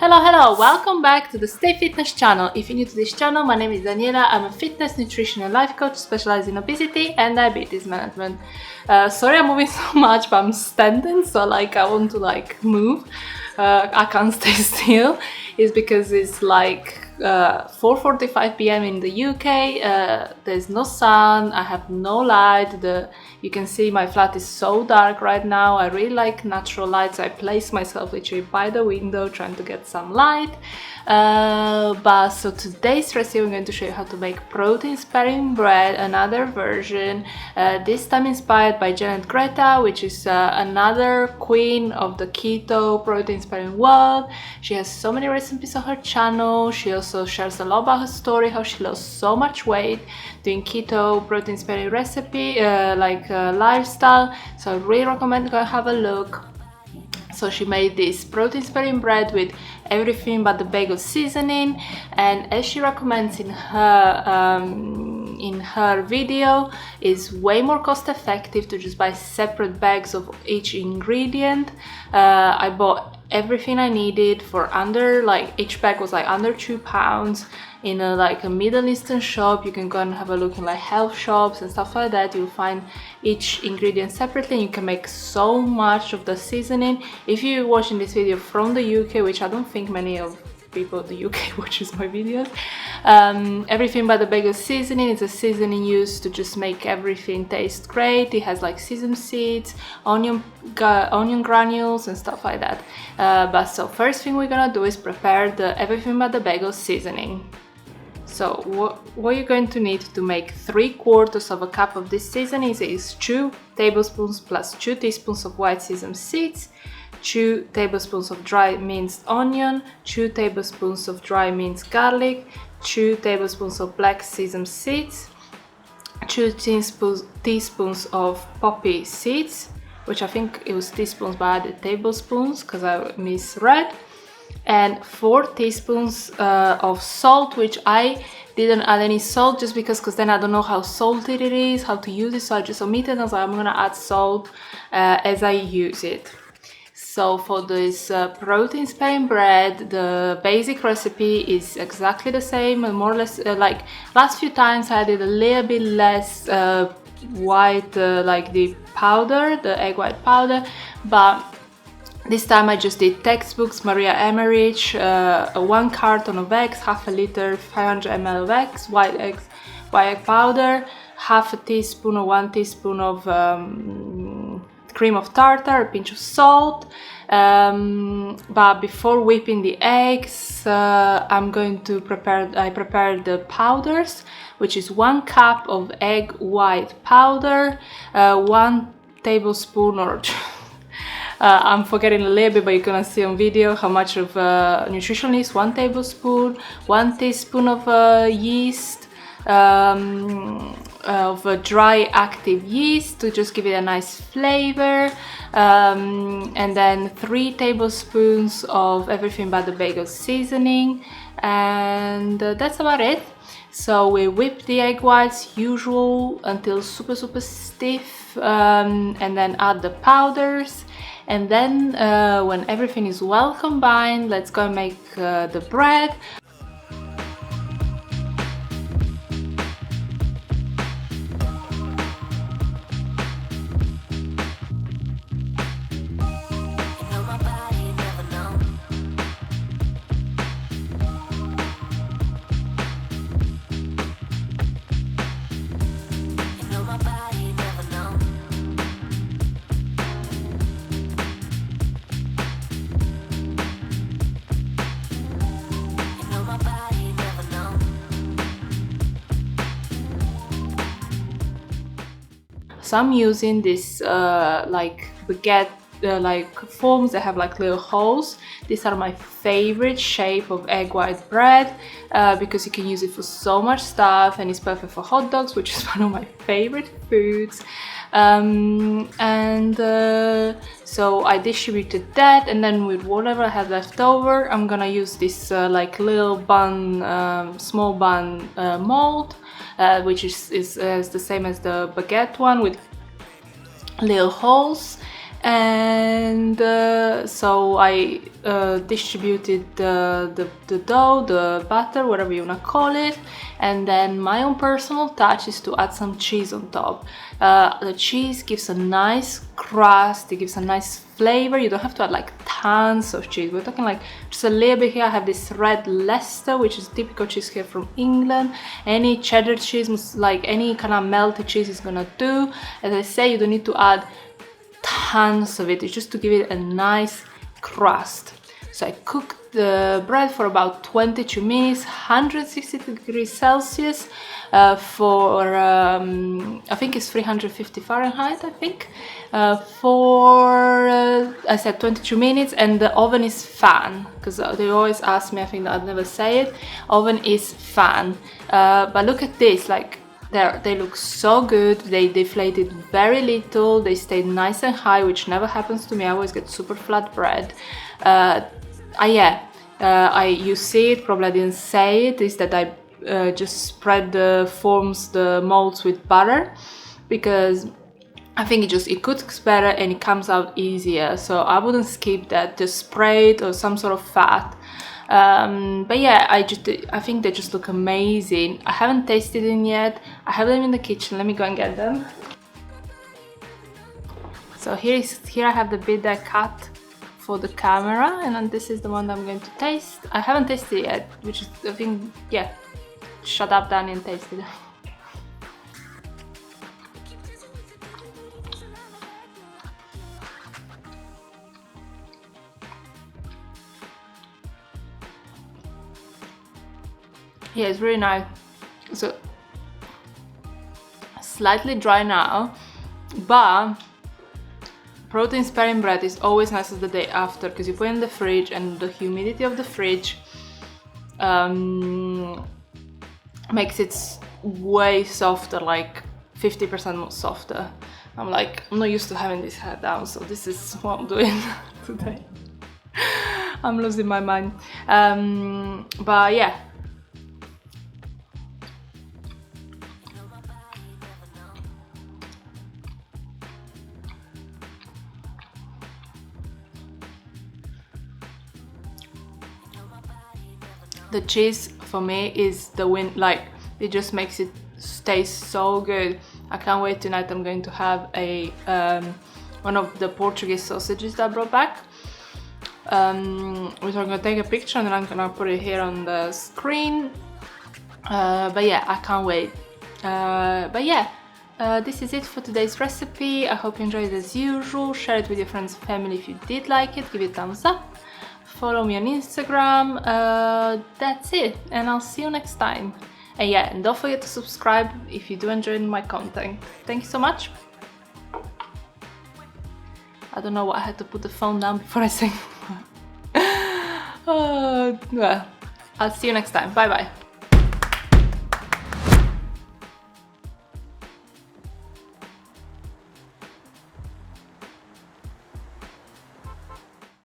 Hello, welcome back to the Stay Fitness channel. If you're new to this channel, my name is Daniela. I'm a fitness, nutrition and life coach specialized in obesity and diabetes management. Sorry I'm moving so much, but I'm standing, so I want to move. I can't stay still. It's because it's 4:45 p.m. in the UK. There's no sun, I have no light. You can see my flat is so dark right now. I really like natural light, so I place myself literally by the window trying to get some light. So today's recipe I'm going to show you how to make protein sparing bread, another version, this time inspired by Greta, which is another queen of the keto protein sparing world. She has so many recipes on her channel. She also shares a lot about her story, how she lost so much weight doing keto protein sparing recipe lifestyle. So I really recommend go have a look. So she made this protein sparing bread with everything but the bagel seasoning, and as she recommends in her video, is way more cost effective to just buy separate bags of each ingredient. I bought everything I needed for under, each bag was under £2 in a Middle Eastern shop. You can go and have a look in health shops and stuff like that. You'll find each ingredient separately and you can make so much of the seasoning. If you're watching this video from the UK, which I don't think many of people in the UK watches my videos, everything but the bagel seasoning is a seasoning used to just make everything taste great. It has sesame seeds, onion granules and stuff like that. So first thing we're gonna do is prepare the everything but the bagel seasoning. So what you're going to need to make 3/4 of a cup of this seasoning is 2 tablespoons plus 2 teaspoons of white sesame seeds, 2 tablespoons of dry minced onion, 2 tablespoons of dry minced garlic, 2 tablespoons of black sesame seeds, 2 teaspoons of poppy seeds, which I think it was teaspoons but I added tablespoons because I misread, and 4 teaspoons of salt, which I didn't add any salt just because then I don't know how salty it is, how to use it, so I just omitted and so I'm gonna add salt as I use it. So for this protein sparing bread, the basic recipe is exactly the same, more or less. Last few times I did a little bit less white, the powder, the egg white powder, but this time I just did textbooks, Maria Emmerich, 1 carton of eggs, half a liter, 500 ml of eggs, white egg powder, half a teaspoon or 1 teaspoon of cream of tartar, a pinch of salt. But before whipping the eggs, I prepared the powders, which is 1 cup of egg white powder, 1 tablespoon or I'm forgetting a little bit, but you're gonna see on video how much of nutritional yeast, 1 tablespoon, 1 teaspoon of yeast, of dry active yeast to just give it a nice flavor, and then 3 tablespoons of everything but the bagel seasoning, and that's about it. So we whip the egg whites usual until super stiff, and then add the powders, and then when everything is well combined, let's go and make the bread. So I'm using this baguette forms that have little holes. These are my favorite shape of egg white bread because you can use it for so much stuff and it's perfect for hot dogs, which is one of my favorite foods. So I distributed that, and then with whatever I have left over, I'm gonna use this little bun, small bun mold, which is the same as the baguette one with little holes. And so I distributed the dough, the butter, whatever you wanna call it, and then my own personal touch is to add some cheese on top. The cheese gives a nice crust, it gives a nice flavor. You don't have to add like tons of cheese, we're talking like just a little bit here. I have this red Leicester, which is typical cheese here from England. Any cheddar cheese, like any kind of melted cheese is gonna do. As I say, you don't need to add tons of it, it's just to give it a nice crust. So I cooked the bread for about 22 minutes, 160 degrees Celsius for I think it's 350 Fahrenheit, I think, for I said 22 minutes, and the oven is fan, because they always ask me, I think that I'd never say it, oven is fan. But look at this, like they look so good, they deflated very little, they stayed nice and high, which never happens to me. I always get super flat bread. You see it, probably I didn't say it, is that I just spread the molds with butter, because I think it cooks better and it comes out easier, so I wouldn't skip that, just spray it or some sort of fat. But yeah, I think they just look amazing. I haven't tasted them yet, I have them in the kitchen, let me go and get them. So here I have the bit that I cut for the camera, and then this is the one that I'm going to taste. I haven't tasted it yet, which is, I think, yeah, shut up Dani and taste it. Yeah, it's really nice. So slightly dry now, but protein sparing bread is always nice the day after, because you put it in the fridge and the humidity of the fridge makes it way softer, like 50% more softer. I'm not used to having this hair down, so this is what I'm doing today. I'm losing my mind. But yeah. The cheese for me is the win, like it just makes it taste so good. I can't wait tonight. I'm going to have a one of the Portuguese sausages that I brought back, which I'm gonna take a picture and then I'm gonna put it here on the screen. But yeah, I can't wait. But yeah, this is it for today's recipe. I hope you enjoyed it as usual. Share it with your friends and family if you did like it. Give it a thumbs up. Follow me on Instagram. That's it, and I'll see you next time. And yeah, and don't forget to subscribe if you do enjoy my content. Thank you so much. I don't know why I had to put the phone down before I sing. Well, I'll see you next time. Bye bye.